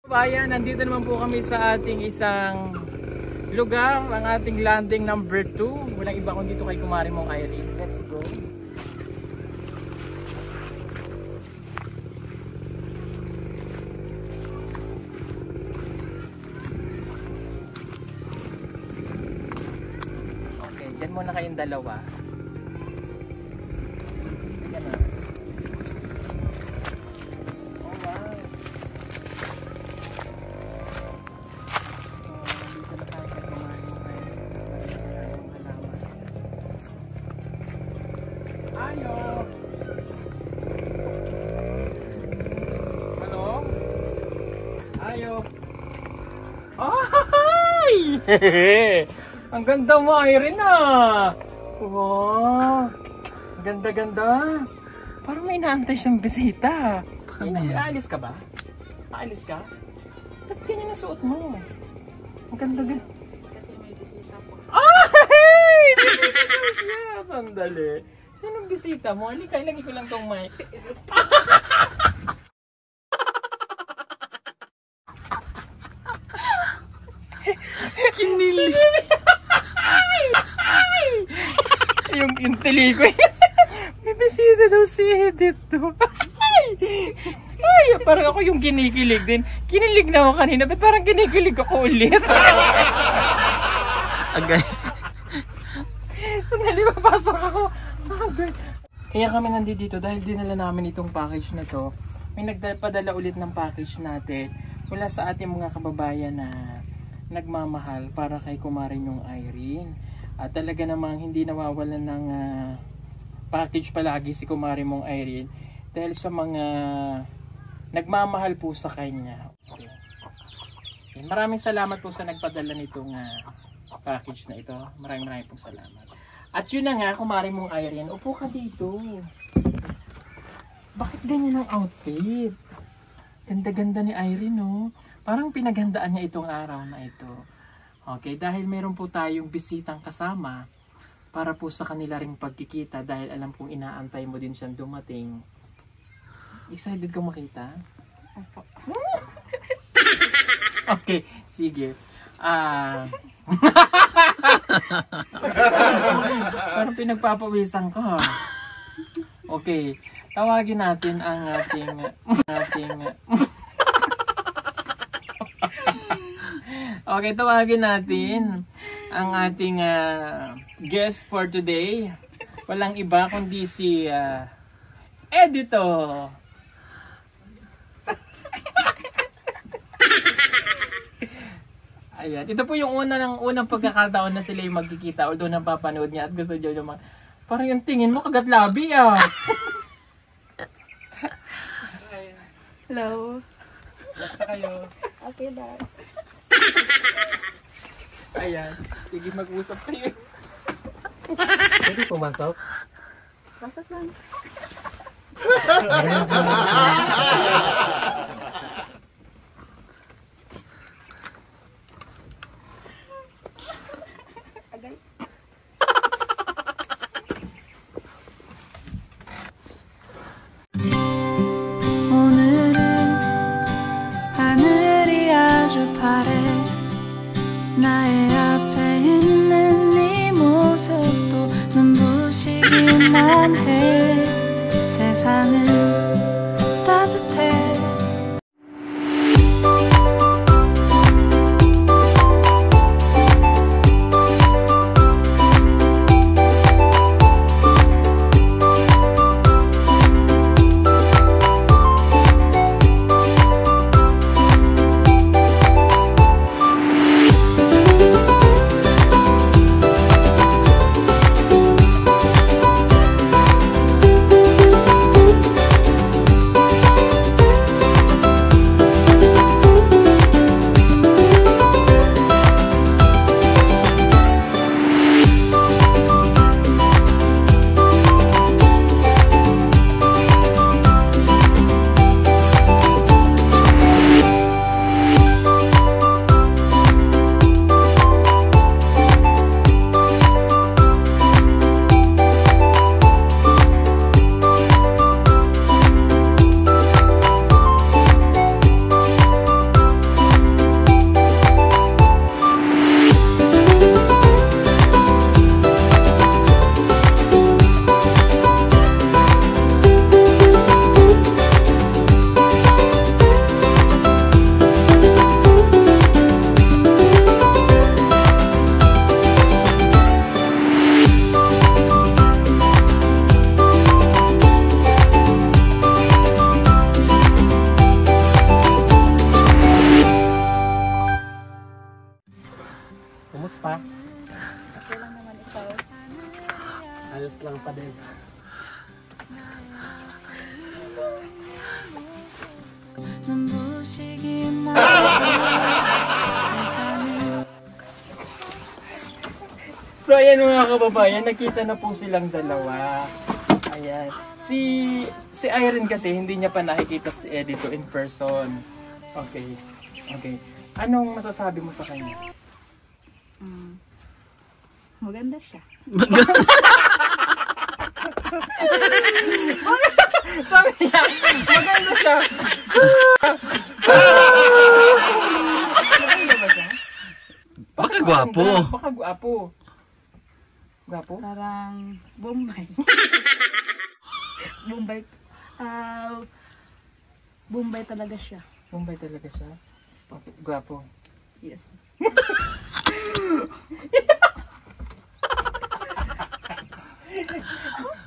Bayan, nandito naman po kami sa ating isang lugar, ang ating landing number 2. Walang iba kundi dito kay Kumari mong Irene. Let's go. Okay, dyan muna kayong dalawa. Ayan na. Ang ganda mo, Irene ah! Wow! Ganda-ganda! Parang may inaantay siyang bisita. Aalis ka ba? Aalis ka? Ba't ganyan ang suot mo? Ang ganda-ganda. Kasi may bisita po. Ay! Bisita mo siya! Sandali. Sinong bisita mo? Halika, ilagay ko lang tong mic. Kinilig. yung tili ko. May bisita daw si Edith to. Ay, parang ako yung kinikilig din. Kinilig na ako kanina, but parang kinikilig ako ulit. Agay. Sandali, mapasok ako. Agay. Kaya kami nandito dahil dinala namin itong package na to. May nagpadala ulit ng package natin mula sa ating mga kababayan na nagmamahal para kay Kumari yung Irene. At talaga namang hindi nawawalan ng package palagi si Kumari mong Irene dahil sa mga nagmamahal po sa kanya. Okay. Maraming salamat po sa nagpadala nitong package na ito. Maraming po salamat. At yun na nga, Kumari mong Irene, upo ka dito. Bakit ganyan ang outfit? Ganda-ganda ni Irene, no? Parang pinaghandaan niya itong araw na ito. Okay, dahil meron po tayong bisitang kasama para po sa kanila ring pagkikita dahil alam kong inaantay mo din siyang dumating. Excited ka makita? Opo. Okay, sige. Parang pinagpapawisan ka. Okay, tawagin natin ang ating okay, tawagin natin ang ating guest for today. Walang iba kundi si Editor. Ayan, ito po yung unang pagkakataon na sila yung magkikita although napapanood niya at gusto niyo yung parang yung tingin mo kagat labi ah. Hello. Basta kayo. Okay, bye. Ayan, sige mag-usap kayo. Pwede pumasok? Pasok lang. Agay. 오늘은 하늘이 아주 파래 나의 앞에 있는 네 모습도 눈부시기만 해 세상은 따뜻해 pa? Okay lang naman ikaw. Ayos lang pa din. 눈부시기만 세상을 So ayan mga kababayan, nakita na po silang dalawa. Ayan. Si Irene kasi hindi niya pa nakikita si Eddie to in person. Okay. Okay. Anong masasabi mo sa kanya? Maganda siya. Sabi niya, maganda siya. Maganda ba siya? Baka gwapo. Baka gwapo. Gwapo? Parang Bombay. Bombay. Bombay talaga siya. Bombay talaga siya? Okay. Gwapo. Yes.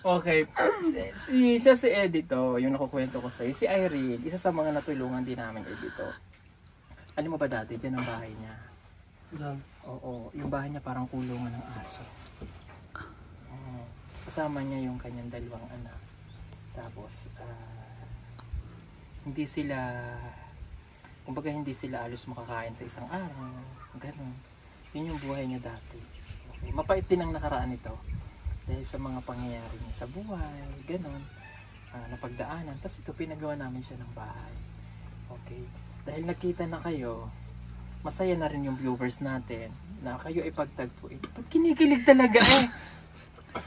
Okay. Siya si Edito, yung nakukwento ko sa'yo. Si Irene, isa sa mga natulungan din namin Edito. Alam mo ba dati, dyan ang bahay niya? Diyan. Oo, yung bahay niya parang kulungan ng aso. Oo. Kasama niya yung kanyang dalawang anak. Tapos, hindi sila, kumbaga hindi sila alos makakain sa isang araw. Ganun. Yun yung buhay niya dati. Okay. Mapait din ang nakaraan nito. Dahil sa mga pangyayari niya sa buhay, ganun, napagdaanan. Tapos ito, pinagawa namin siya ng bahay. Okay. Dahil nakita na kayo, masaya na rin yung viewers natin na kayo ay pagtagpuin. Pag kinikilig talaga eh.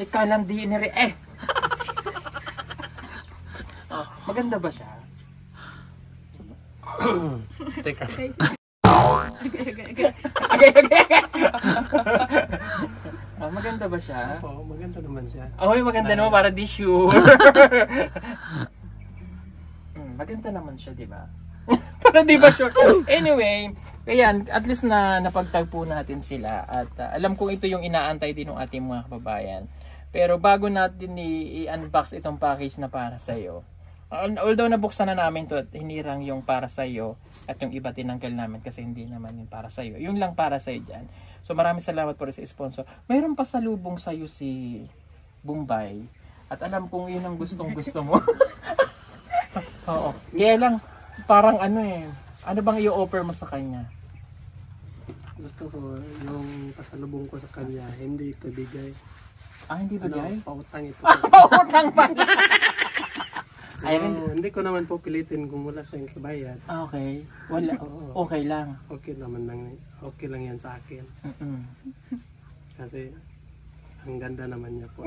Ikaw lang di nire eh. Maganda ba siya? Teka. Maganda ba siya? Oo, maganda naman siya. Oh, maganda naman para di sure. Maganda naman siya, di ba? Para di ba sure? Anyway, ayan, at least na napagtagpo natin sila at alam kong ito yung inaantay din ng ating mga kababayan. Pero bago natin i-unbox itong package na para sa iyo. Although nabuksan na namin to at hinirang yung para sa iyo at yung iba tinanggal namin kasi hindi naman yung para sa iyo. Yung lang para sa iyo diyan. So maraming salamat po rin sa sponsor. Mayroon pa salubong sa iyo si Bombay at alam kong yun ang gustong-gusto mo. Oo. Kaya lang parang ano bang i-offer mo sa kanya? Gusto ko yung pasalubong ko sa kanya, hindi ito bigay. Hindi ba gay? Pautang ito. Pautang pa. Pero, hindi ko naman po pilitin kung wala sa kabayad. Okay. Wala. Okay lang. Okay lang yan sa akin. Kasi ang ganda naman niya po.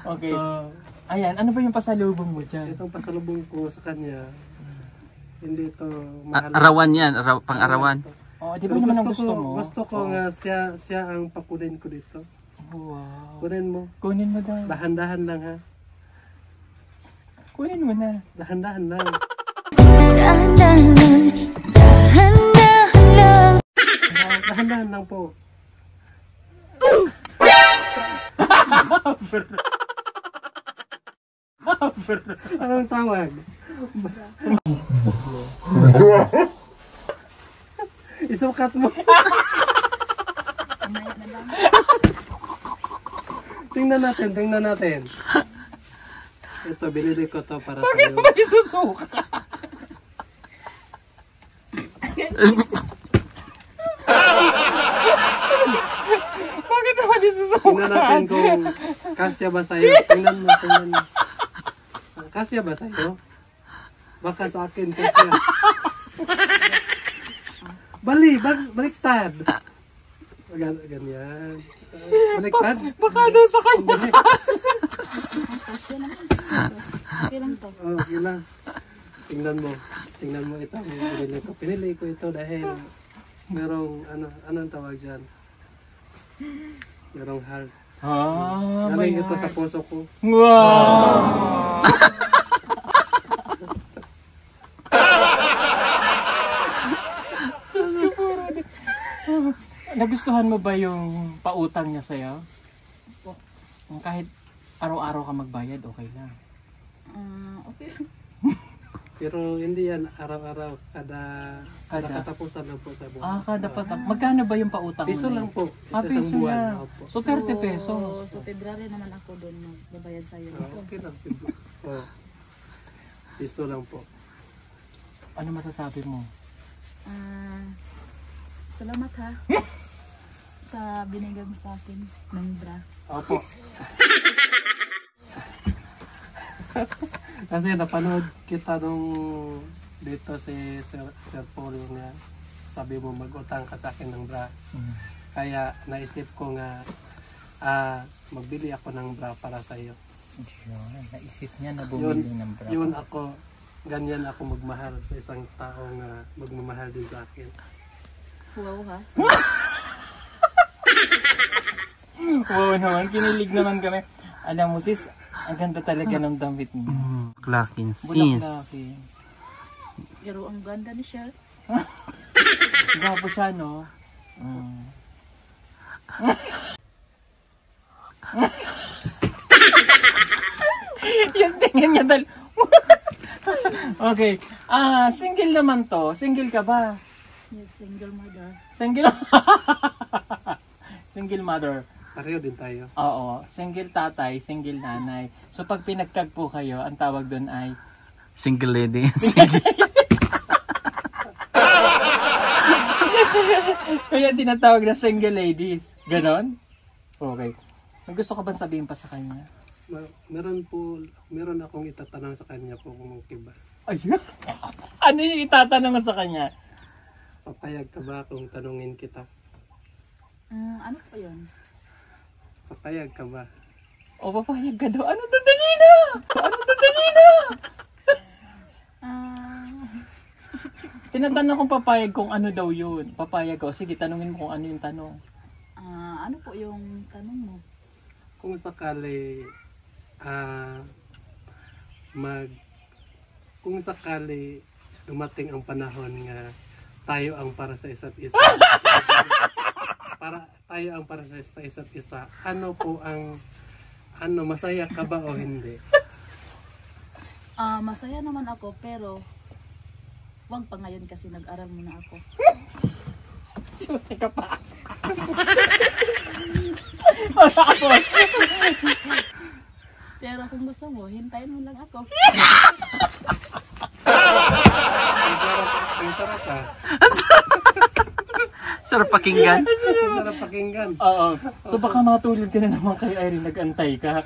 Okay. So, ayan, ano ba yung pasalubong mo dyan? itong pasalubong ko sa kanya, hindi ito mahal. Arawan yan, pang-arawan. Di ba naman ang gusto mo? Gusto ko nga siya ang pakunin ko dito. Wow. Kunin mo. Kunin mo daw. Dahan-dahan lang ha. Kunin mo na. Dahan-dahan lang. Dahan-dahan lang po. Anong tawag? Isukat mo. Tingnan natin. Ito, binili ko to para sa iyo. Bakit ba isusuka? Bakit naman isusuka? Tingnan natin kung kasya ba sa'yo. Tingnan mo. Kasya ba sa'yo? Baka sa akin kasya. Baliktad. Ganyan. Baliktad? Baka daw sa kanya. Okay lang to. Okay lang. Tingnan mo ito. Pinili ko ito dahil merong, anong tawag dyan? Merong heart. Galing ito sa puso ko. Wow! Nagustuhan mo ba yung pautang niya sa'yo? Kahit araw-araw ka magbayad, okay lang. Okay. Pero hindi yan araw-araw, kada katapusan lang po sa buwan. Kada patap. Magkano ba yung pautang Piso mo? lang po, Ah, isa piso isang buwan. lang. Opo. So 30 pesos. So, February naman ako doon magbabayad sa'yo. Okay lang. Oh. Piso lang po. Ano masasabi mo? Salamat ha. Sa binigay mo sa akin ng bra. Opo. Kasi napanood kita nung dito si Sir Paul nga sabi mo mag-utang ka sa akin ng bra. Kaya naisip ko nga magbili ako ng bra para sa iyo. Yun, naisip niya na bumili ng bra. Yun ako, ganyan ako magmahal sa isang taong magmamahal din sa akin. Wow ha. Wow naman, kinilig naman kami. Alam mo sis, ang ganda talaga ng damit niya. Klakin sis. Bulaklaki. Pero ang ganda ni Shell. Gwapo siya, no? Yung tingin niya Okay. Single naman to. Single ka ba? Yes, single mother. Single? Single mother. Pareho din tayo. Oo. Single tatay, single nanay. So pag pinagtagpo kayo, ang tawag doon ay Single lady. Single. kaya tinatawag na single ladies. Ganon? Okay. May gusto ka bang sabihin pa sa kanya? Meron akong itatanong sa kanya po kung okay ba. Ayun. Ano yung itatanong mo sa kanya? Papayag ka ba kung tanungin kita? Ano po yun? Papayag ka ba? O papayag ka daw. Ano to, dali na? Ano to, dali na? Tinatanong kong papayag kung ano daw yun. Papayag ko. Sige, tanungin mo kung ano yung tanong. Ano po yung tanong mo? Kung sakali kung sakali dumating ang panahon nga tayo ang para sa isa't isa. Tayo ang para sa isa't isa. Ano po ang masaya ka ba o hindi? Masaya naman ako pero wag pa ngayon kasi nag-aral muna ako. Suti ka pa. Wala ako. Pero kung gusto mo, hintayin mo lang ako. Ang sarap ka. Sarap pakinggan. Ang sarap pakinggan. Oo. So baka matulad ka na naman kay Irene, nag-antay ka.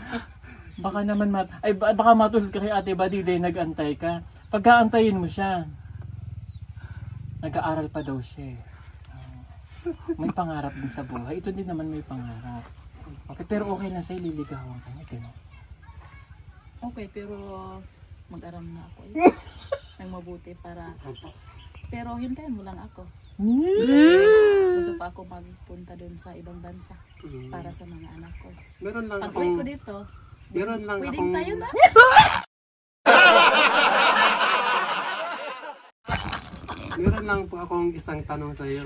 Baka naman baka matulad ka kay Ate Badiday, nag-antay ka. Pagka-antayin mo siya, nag-aaral pa daw siya. May pangarap din sa buhay. Ito din naman may pangarap. Okay, pero okay lang sa'yo, liligawan ka niya. Gano'n. Okay, pero mag-aral na ako nang mabuti para. Pero hintayin mo lang ako. Gusto pa ako magpunta doon sa ibang bansa para sa mga anak ko. Meron lang Pag uwi ko dito, pwedeng tayo na. Meron lang po akong isang tanong sa iyo.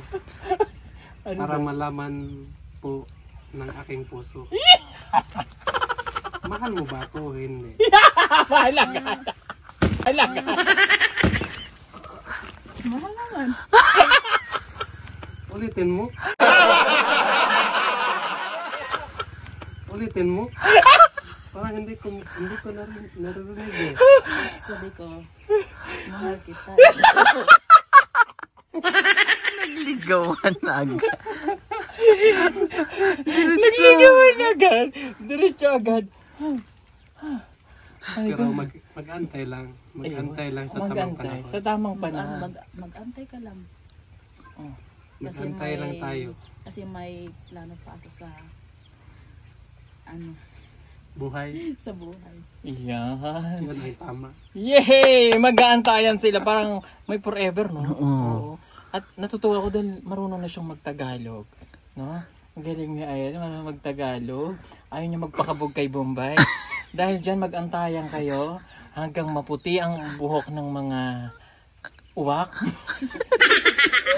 Ano Para ba? malaman po ng aking puso. Mahal mo ba ako o hindi? Halaga. Halaga. Mahal naman. Ulitin mo. Ulitin mo. Parang hindi ko narinig eh. Sabi ko, mahal kita. Nagligawan na agad. Nagligawan agad. Diretso agad. Pero mag-antay lang. Mag-antay lang sa tamang Mag-antay. panahon. Sa tamang panahon. Mag-antay ka lang. Mag-antay lang tayo. Kasi may plano pa ako sa Buhay. sa buhay. Iyan. Yun ay tama. Yay! Mag-aantayan sila. Parang may forever, no? Oo. At natutuwa ko dahil marunong na siyang magtagalog. No? Ang galing niya ayan, marunong magtagalog. Ayaw niya magpakabog kay Bombay. Dahil dyan mag-antayan kayo hanggang maputi ang buhok ng mga uwak.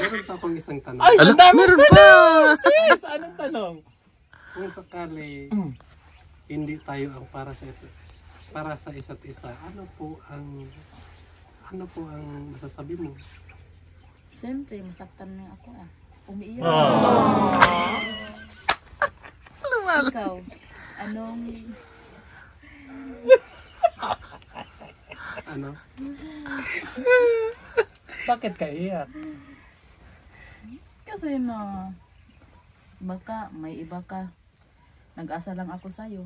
Meron pa akong isang tanong. Ay, ang dami meron tanong! Sis, anong tanong? Kung sakali hindi tayo ang para sa isa't isa, ano po ang Ano po ang masasabi mo? Siyempre, masaktan na ako Umiiyak. Ikaw, anong... Ano? Bakit ka iyak? Kasi baka may iba ka. Nag-asa lang ako sa'yo.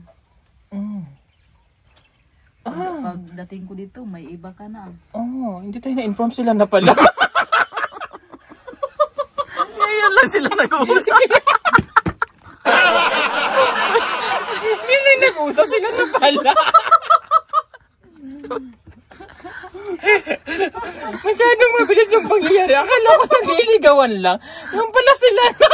Pagdating ko dito, may iba ka na. Hindi tayo na-inform sila na pala. Ngayon lang sila nag-uusap. Ngayon lang nag-uusap sila na pala. Masyadong mabilis yung pangyayari. Akala ko nagliligawan lang. Yung pala sila na.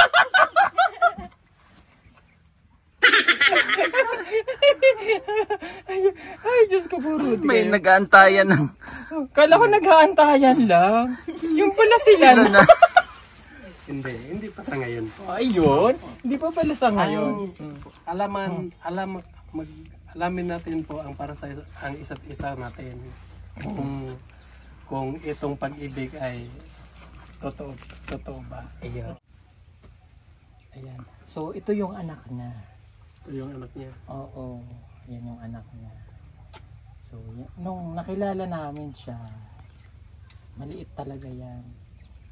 Ay, Diyos ko po, Rudy. May nag-aantayan ng... Kala ko nag-aantayan lang. Yung pala sila na. Hindi pa sa ngayon. Ayun. Hindi pa pala sa ngayon. Alamin natin po ang para sa ang isa't isa natin. Kung itong pag-ibig ay totoo ba? Ayun. Ayan. So, ito yung anak niya. Ito yung anak niya. Oo. Yan yung anak niya. So, nung nakilala namin siya, maliit talaga yan.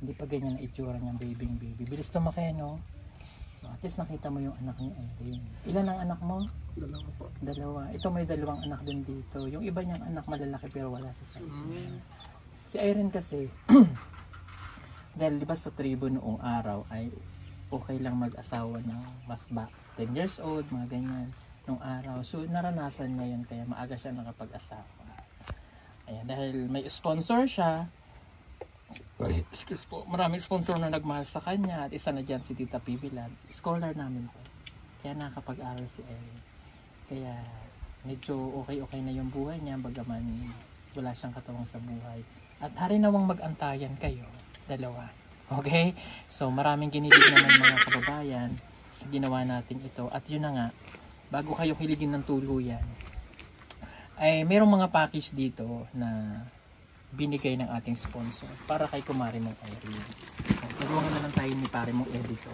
Hindi pa ganyan na itsura niyang baby. Bilis lumaki, no? So, at least nakita mo yung anak niya. Ilan ang anak mo? 2 po. 2. Ito may 2 anak din dito. Yung iba niyang anak malalaki pero wala sa Si Irene kasi, dahil diba sa tribo noong araw ay okay lang mag-asawa ng mas 10 years old, mga ganyan, nung araw. So, naranasan niya yun, kaya maaga siya nakapag-asawa. Ayan, dahil may sponsor siya, excuse po, maraming sponsor na nagmahal sa kanya, at isa na dyan si Tita Pivilan, scholar namin po. Kaya nakapag-aral si Erin. Kaya, medyo okay na yung buhay niya, bagaman wala siyang katawang sa buhay. At hari nawang mag-antayan kayo, 2. Okay? So, maraming ginilig naman mga kababayan sa ginawa natin ito. At yun na nga, bago kayo hiligin ng tuluyan, ay merong mga package dito na binigay ng ating sponsor para kay Kumari mong Irene. Tulungan na lang tayo ni Pare mong Edito.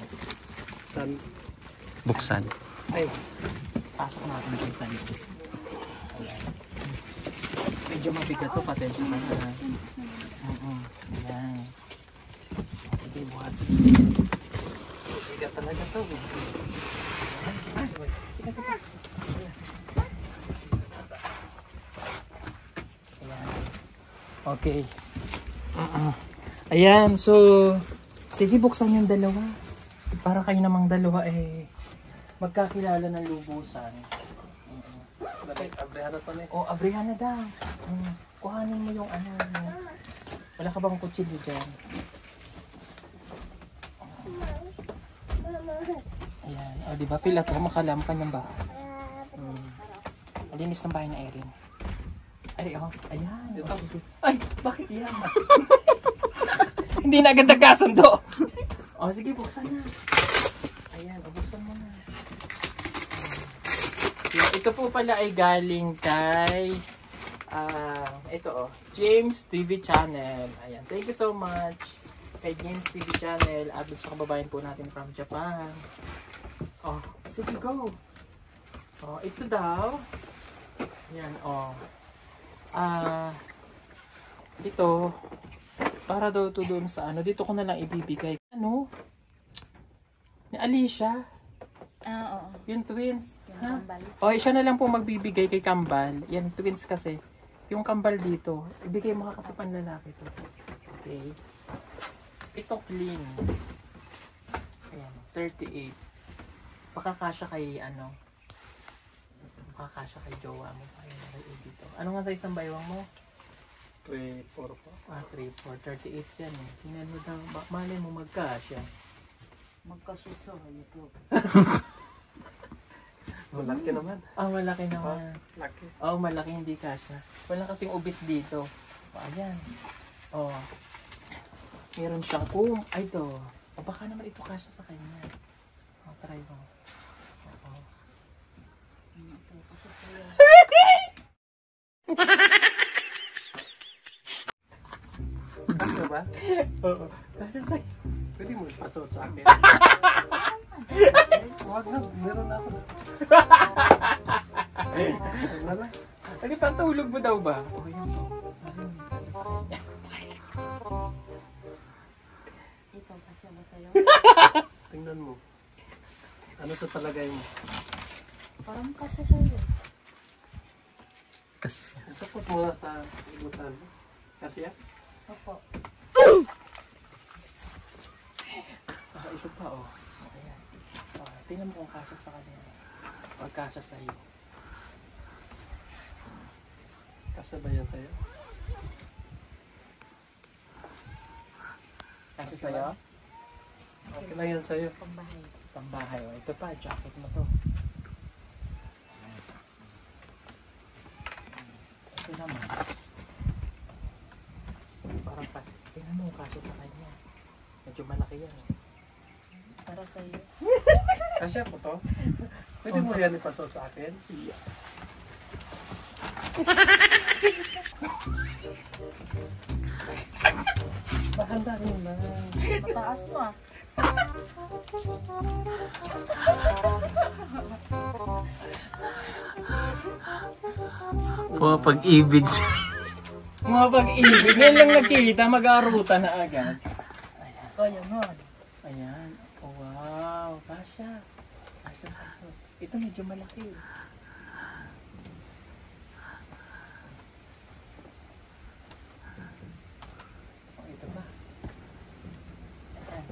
San? Buksan. Ay, pasok natin kayo sa ito. Ayan. Medyo mabigat to, pasensya ka na. Ayan. Sige, buhat. Bigat talaga to. Ay, tika. Ayan. Okay. Ayan, so sige, buksan yung 2. Para kayo namang 2 magkakilala ng lubusan. Abrihan na to na. Oh, abrihan na daw. Kuhanin mo yung ano. Wala ka bang kutsilyo dyan? Ayan. O, diba? Pila to. Makalam ka ng bahay. Malinis ng bahay na Erin. Ay, oh. Ayan. Ay, bakit yan? Hindi na agad nagkasundo. O, sige, buksan na. Ayan, buksan mo na. Ito po pala ay galing kay James TV Channel. Ayan, thank you so much kay James TV Channel at sa kababayan po natin from Japan. Oh, sige, go. Oh, ito daw. Ayan, oh. Ito para daw to doon sa ano, dito ko na lang ibibigay. Ano? Ni Alicia. Oo. Yung twins. Yung Ha? kambal. O, siya na lang po magbibigay kay Kambal. Yan, twins kasi. Yung Kambal dito, ibigay mo kasi panlalaki to. Okay. Ito clean. Ayan, 38. Pakakasya kay ano. Pakakasya kay jowa mo. Ayan, dito. Ano nga size ng baywang mo? 3, 4 po. 3, 4, 38 yan eh. Tingnan mo daw, malay mo magkasya. Magkasuso. Ito. Malaki naman. Malaki naman. Laki. Malaki, hindi kasya. Wala kasing ubis dito. Ayan. Meron siyang ay ito. Baka naman ito kasya sa kanya. Try mo. Ano ba? Oo. Kasya sa'yo. Pwede mo ipasuot sa akin. Huwag na, meron na ako. Huwag na lang. Ano pa, tulog mo daw ba? O, yan po. Kasya sa kanya. Ikaw, kasya ba sa'yo? Tingnan mo. Ano sa palagay mo? Parang kasya sa'yo. Kasi. Isapot mo na sa ibutan. Kasi yan? Opo. Isa pa, oh. Ayan. Tingnan mo kung kasya sa kanya. Pag kasya sa'yo. Kasi ba yan sa'yo? Kasya sa'yo? Okay lang yan sa'yo. Pambahay. Pambahay, oh. Ito pa, jacket mo to. Ito naman. Parang pa, tingnan mo kung kasya sa kanya. Medyo malaki yan. Para sa'yo. Kasya po to? Pwede mo yan ipasuot sa akin? Yeah. Bahanda rin na. Mataas mo ah. Pag-ibig siya. Mga pag-ibig, ngayon lang nagkita, mag-aaruta na agad. Kaya mo. Ayan. Oh, wow. Kasya. Kasya sa'yo. Ito medyo malaki. Oh, ito pa. Ayan.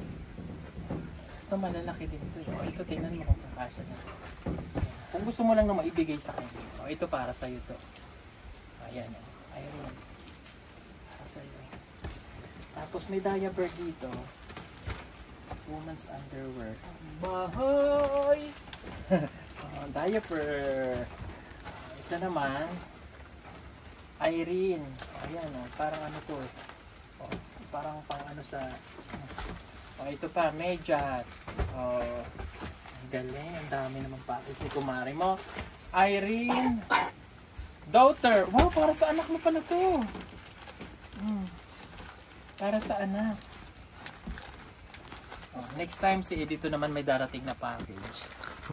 Ito malalaki din ito. Oh, ito tingnan mo kung kakasya na. Kung gusto mo lang na maibigay sa kanya. Oh, ito para sa'yo to. Ayan. Oh. Ayun. Para sa'yo. Tapos may diaper dito. Woman's underwear. Bahay! Diaper. Ito naman. Irene. Ayan o. Parang ano to. Oh, parang pang ano sa... Oh, ito pa. Medyas. Oh, ang galing. Ang dami naman package ni kumari mo. Irene. Daughter. Wow, para sa anak mo pala to. Para sa anak. Oh, next time si Edito naman may darating na package.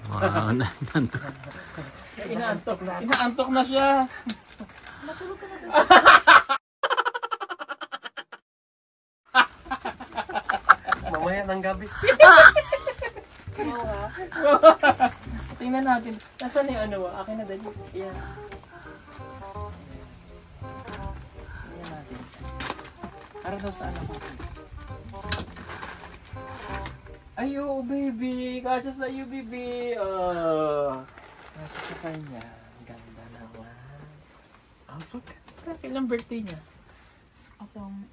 Wow, nanto. Inaantok na siya. Matulog ka na doon. Mamaya ng gabi. Oo ah. Tingnan natin. Nasaan yung ano? Akin na dali. Ayan. Tingnan natin. Para daw sa anak ko. Ayo, baby! Kasya sa iyo, baby! Oh. Kasya sa kanya. Ang ganda naman. Oh, pagka. Kailang birthday niya? Atong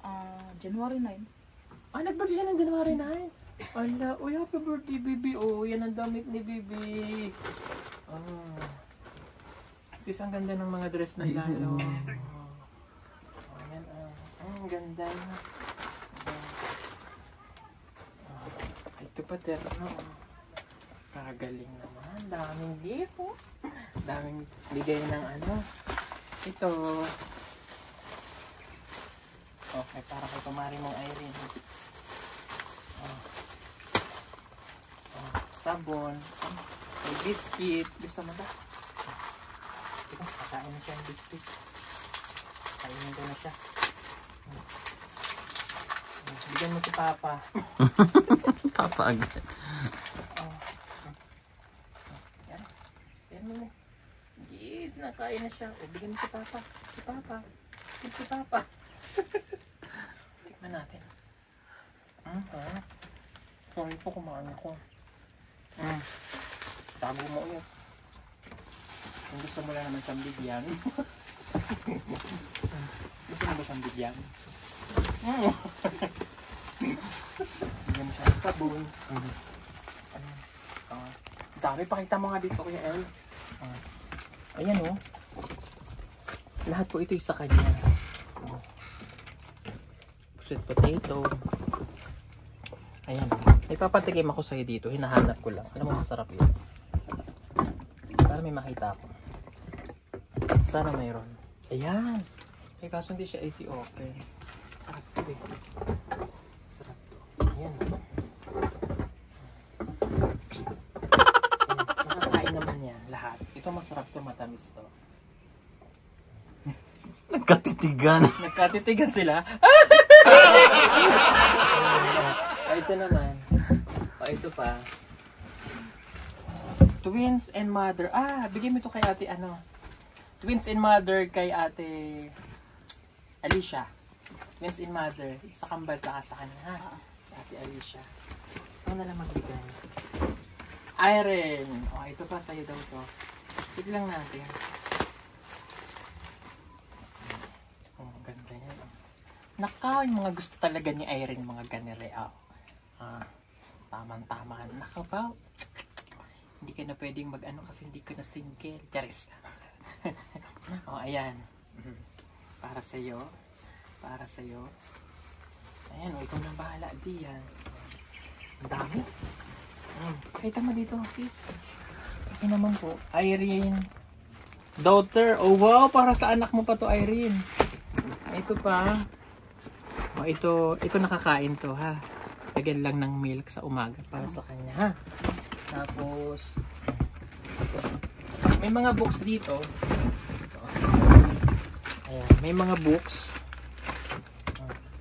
January 9. Ah, nag-birthday siya ng January 9. Ala, uy, happy birthday, baby. Oh, yan ang damit ni baby. Oh. Sis, ang ganda ng mga dress na lalo. Oh, yan, ang ganda na. Ito pa, terno. Kagaling naman. Daming gift, oh. Daming bigay ng ano. Ito. Okay, para kay kumari mong Irene. Oh. Oh, sabon. May biscuit. Gusto mo ba? Ito, kakain na siya ng biscuit. Kainin ko na siya. Bigyan mo si Papa. Papa agad. Oh. Yan. Yan mo. Gid, nakain na siya. O, bigyan mo si Papa. Si Papa. Si Papa. Tikman natin. Sorry po, kumain ako. Tago mo yun. Kung gusto mo lang naman siyang bigyan. Gusto mo ba siyang bigyan? Bigyan mo siya ng sabon. Dami, pakita mo nga dito, Kuya El. Ayan o. Lahat po ito sa kanya. Sweet potato. Ayan. May papatigim ako sa'yo dito. Hinahanap ko lang. Alam mo, masarap yun. Sana may makita ako. Sana mayroon. Ayan. Eh, kaso hindi siya AC open. Sarap to eh. Sarap to. Ayan. Nakakain naman yan lahat. Ito masarap to, matamis to. Nagkatitigan. Nagkatitigan sila. Ito naman. Ito pa. Twins and mother. Bigay mo ito kay ate ano. Twins and mother kay ate Alicia. Twins and mother. Sa kambal ka sa kanya ha. Ate Alicia. Ito na lang magbigay. Irene. Ito pa sa'yo daw to. Sige lang natin. Ganda yan. Naka, yung mga gusto talaga ni Irene, mga ganire. Tamang-tama. Naka ba? Hindi ka na pwedeng mag-ano kasi hindi ka na single. Charis. Ayan. Para sa'yo. Para sa'yo. Ayan, ikaw na bahala. Diyan. Ang dami. Kita mo dito, sis. Ito naman po. Irene. Daughter. Oh, wow. Para sa anak mo pa to, Irene. Ito pa. Ito nakakain to, ha. Lagyan lang ng milk sa umaga para sa kanya, ha. Tapos, may mga books dito. Ayan, may mga books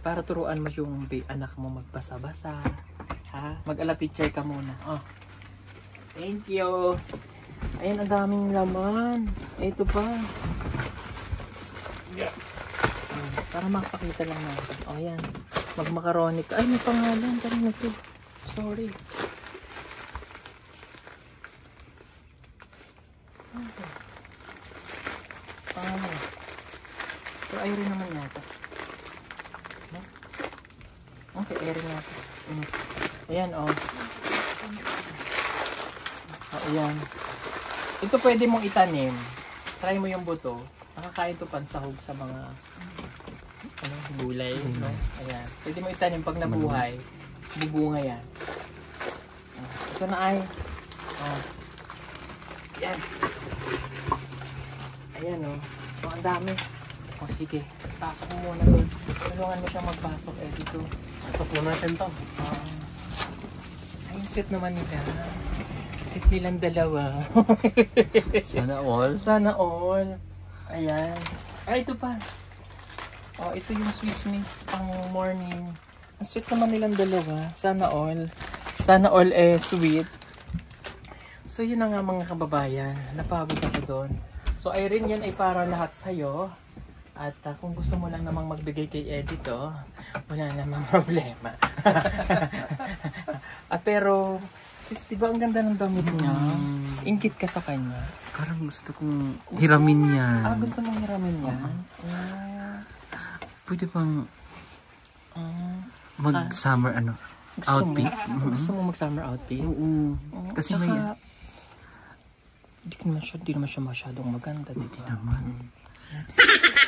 para turuan mo yung anak mo magbasa-basa, ha. Mag-ala teacher ka muna. Thank you. Ayan, ang daming laman. Ito pa. Para makapakita lang natin. Ayan. Mag-macaroni ka. Ay, may pangalan. Tara na to. Sorry. Pangalan. Pero Irene naman yata. Okay, Irene yata. Ayan, ayan. Ito pwede mong itanim. Try mo yung buto. Nakakain to pansahog sa mga gulay, no? Ayan. Pwede mo itanim pag nabuhay. Bubunga yan. Ito na ay. Ayan. Ayan, ang dami. Sige. Pasok mo muna doon. Tulungan mo siya magpasok. Dito. Pasok na natin to. Ayun, sweet naman nila. Sweet nilang dalawa. Sana all. Sana all. Ayan. Ito pa. Ito yung Swiss Miss pang morning. Ang sweet naman nilang dalawa. Sana all. Sana all sweet. So yun na nga mga kababayan. Napagod ako doon. So Irene, yan ay para lahat sa'yo. At kung gusto mo lang namang magbigay kay Eddie to, wala namang problema. Pero, sis, diba ang ganda ng damit niya? Ingkit ka sa kanya. Parang gusto kong hiramin yan. Gusto mong hiramin yan? Pwede bang mag-summer outfit? Gusto mo mag-summer outfit? Oo. Kasi may... Hindi naman siya masyadong maganda. Hindi naman.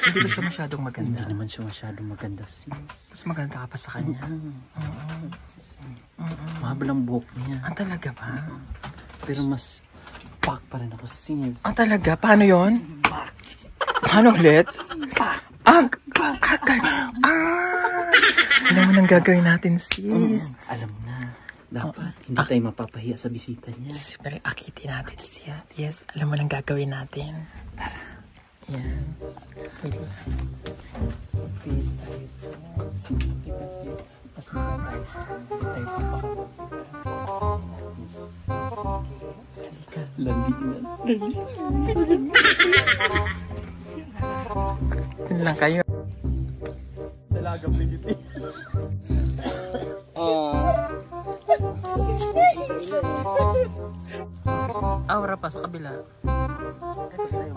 Hindi ba siya masyadong maganda? Hindi naman siya masyadong maganda, sis. Mas maganda ka pa sa kanya? Mahaba ng buhok niya. Talaga ba? Pero mas pak pa rin ako, sis. Talaga? Paano yun? Pak. Paano ulit? Pak. Alam mo nang gagawin natin, sis. Alam na. Dapat hindi tayo mapapahiya sa bisita niya. Yes, pero akitin natin siya. Yes, alam mo nang gagawin natin. Tara. Yan. Wait lang. Please tayo sa... Diba sis? Mas maganda tayo sa... Hindi tayo papakapag. Landi na. Ito lang kayo. Dalagang Pilipin. Aura pa sa kabila. Ito tayo.